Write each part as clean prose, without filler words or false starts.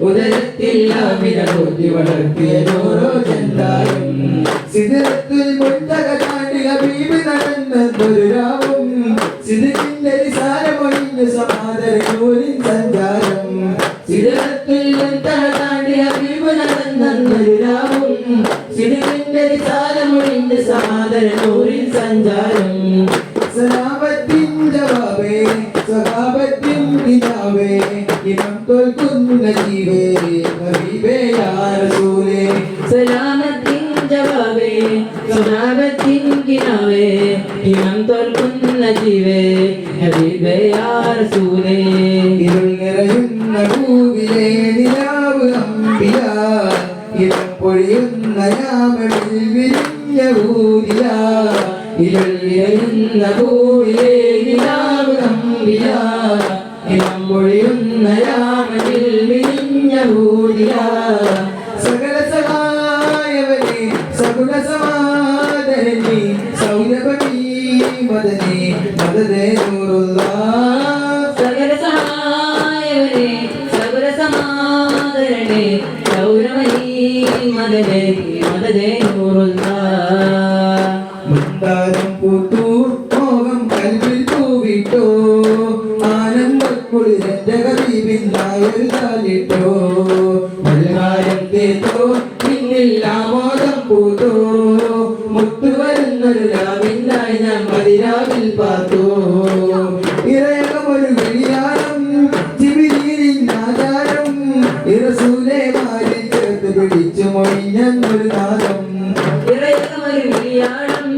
ഉദരത്തിൽ ബുദ്ധി വളർത്തിയ ഓരോ ചെന്തായും സിദറത്തുൽ മുൻതഹ താണ്ടി ഹബീബ് നടന്നൊരു രാവും സിദറിന്റെ നിസാരമൊഴിഞ്ഞ സമാദരൂരിൻ സഞ്ചാരം സിദറത്തുൽ മുൻതഹ താണ്ടി ഹബീബ് നടന്നൊരു രാവും സിദറിന്റെ നിസാരമൊഴിഞ്ഞ സമാദരൂരിൻ സഞ്ചാരം സലാമത്തിൻ ജവാബേ സഹാബത്തിൻ കിതാബേ ഇമാം തോൽക്കുന്ന ജീവേ ഹബീബേ യാ റസൂലേ സലാമത്തിൻ ജവാബേ സഹാബത്തിൻ കിതാബേ ഇമാം തോൽക്കുന്ന ജീവേ ഹബീബേ യാ റസൂലേ ഇരുൾ നിറയുന്ന ഭൂവിലെ നിലാവ് അംബിയ ഇളം പൊഴിയുന്ന യാമമിൽ വിരിഞ്ഞ ഊരിയ ഇരുൾ നിറയുന്ന ഭൂവിലെ നിലാവ് അംബിയ ഇളം പൊഴിയുന്ന യാമമിൽ വിരിഞ്ഞ ഊരിയ സകല സഹായവനെ സകുല സമാദരനെ സൗരഭമീ മദനെ മദദേ നൂറുല്ലാഹ് സകല സഹായവനെ സകല സമാദരനെ സൗരമണി മദദേ മദദേ നൂറുല്ലാഹ് മുന്താരം പൂത്തു മോഹം കൽവിൽ പൂവിട്ടോ ആനന്ദക്കുളിരന്റെ ഹബീബിനായൊരു താലിട്ടോ മൽഹാരം തേത്തോ പിന്നിൽ ആമോദം പൂത്തോ മുത്തു വരുന്നൊരു രാവിനായി ഞാൻ മതിരാവിൽ പാത്തോ ഇറയമൊരു വിളിയാരം ജിബിരിയിലിൻ ആചാരം ഇറസൂലെ മാറി ചേർത്ത് പിടിച്ചു മൊഴിഞ്ഞൊരു നാദം ഇറയമൊരു വിളിയാണം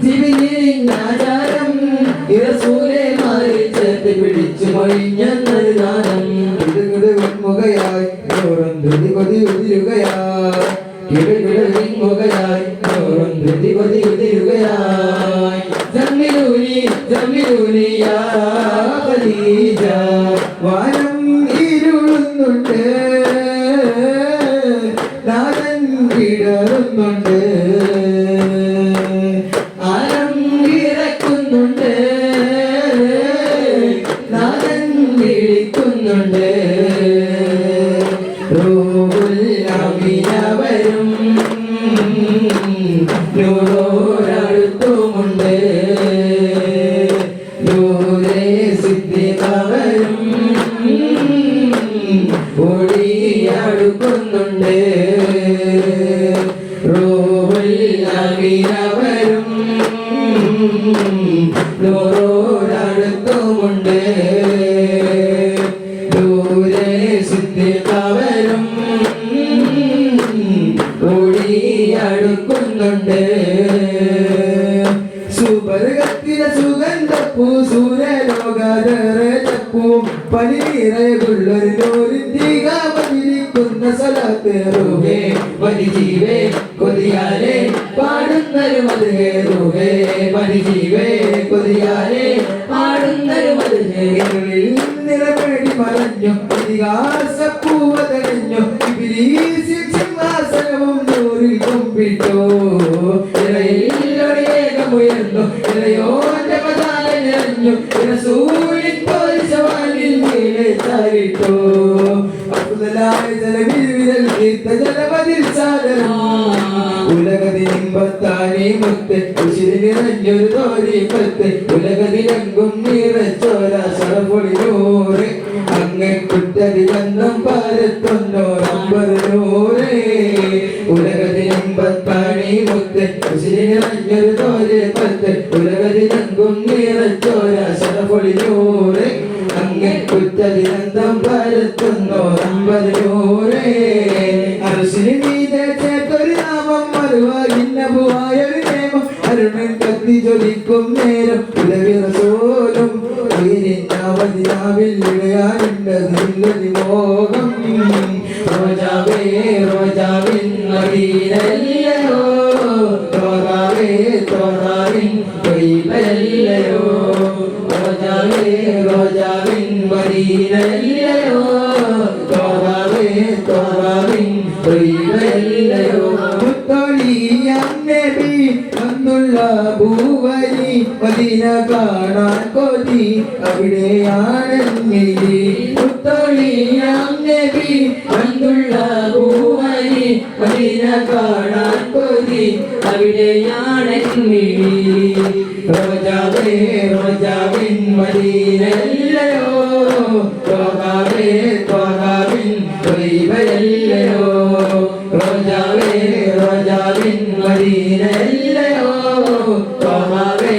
ജിബിരിയിലിൻ ആചാരം ഇറസൂലെ മാറി ചേർത്ത് പിടിച്ചു മൊഴിഞ്ഞൊരു നാദം മുഖയായി ധൃതി കൊതി ഉതിരുകയായി മുഖയായി ധൃതി കൊതി ഉതിരുകയായി ജമ്മിലൂനി യാ ഖദീജ വാനം ഇരുളുന്നുണ്ട് നാദൻ വിടറുന്നുണ്ട് ആരം ഇറക്കുന്നുണ്ട് നാദൻ വിളിക്കുന്നുണ്ട് റൂഹുൽ അമീനവരും നൂറോരടുത്തുമുണ്ട് നൂറെ സിദ്ദീഖവരും ഓടിയടുക്കുന്നുണ്ട് റൂഹുൽ അമീനവരും നൂറോരടുത്തുമുണ്ട് ദൂരെ സിദ്ദീഖവരും ഓടിയടുക്കുന്നുണ്ട് സുബർഗത്തിലെ സുഗന്ധപ്പൂ സൂര്യലോകാതപ്പൂ പനിനീറയുള്ളൊരു നോരിന്തികാമതിരിക്കുന്ന സലാത്ത് റൂഹേ പരിജീവേ കൊതിയാലേ പാടുന്നൊരു മധുഹേ റൂഹേ പരിജീവേ കൊതിയാലേ പാടുന്നൊരു മധുഹേ നിറമേടി മറഞ്ഞു ഇതിഹാസപ്പൂവതണിഞ്ഞു ഇബ്ലീസിൻ സിംഹാസനവും നൂറിൽ കൊമ്പിട്ടോ ഇറയിലൊരേകമുയർന്നു ഇറയോന്റെ പതാക നിറഞ്ഞു ഇറസൂലിൻ പോരിശവാനിൽ നീളെ ചാരിട്ടോ അഫ്ദലായ ജലവിരുവിരൽ തീർത്ത ജലമതിൽ സാദരം ഉലകതിനിമ്പത്താനേ മുത്ത് ഉശിരി നിറഞ്ഞൊരു തോരി പത്ത് ഉലകതിലെങ്കും നിറച്ചോര സറപൊളിനൂറ് അങ്ങക്കുറ്റതി ബന്ധം പാരത്തൊന്നോരമ്പറിനൂറ് ഉലകതിനിമ്പത്താനേ മുത്ത് ഉശിരി നിറഞ്ഞൊരു തോരി പത്ത് ഉലകതിലെങ്കും നിറച്ചോര സറപൊളിനൂറ് അങ്ങക്കുറ്റതി ബന്ധം പാരത്തൊന്നോരമ്പറിനൂറ് അർശിനി മീതെ ചേർത്തൊരു നാമം മറുവായിന്നബുവായൊരു നിയമം അരുണൻ കത്തി ജ്വലിക്കും നേരം ഉലവിറസോലും ഉയരിന്നാവിൽ ഇടയാനുണ്ടതില്ലൊരു മോഹം റോജാവേ റോജാവിൻ മദീനയല്ലയോ തോറാവേ തോറാവിൻ തൊയ്ബയല്ലയോ റോജാവേ റോജാവിൻ മദീനയല്ലയോ തോറാവേ തോറാവിൻ തൊയ്ബയല്ലയോ മുത്തോളിയാം നബി വന്നുള്ള ഭൂവരി മദീന കാണാൻ കൊതി അവിടെയാണ് മുത്തൊളിയാം നബി അന്തുള്ള ഭൂവരി മദീന കാണാൻ കൊതി അവിടെയാണ് റോജാവേ റോജാവിൻ മദീനയല്ലയോ ത്വഹാവേ ത്വഹാവിൻ ത്വയ്ബയല്ലയോ റോജാവേ റോജാവിൻ മദീനയല്ലയോ ത്വഹാവേ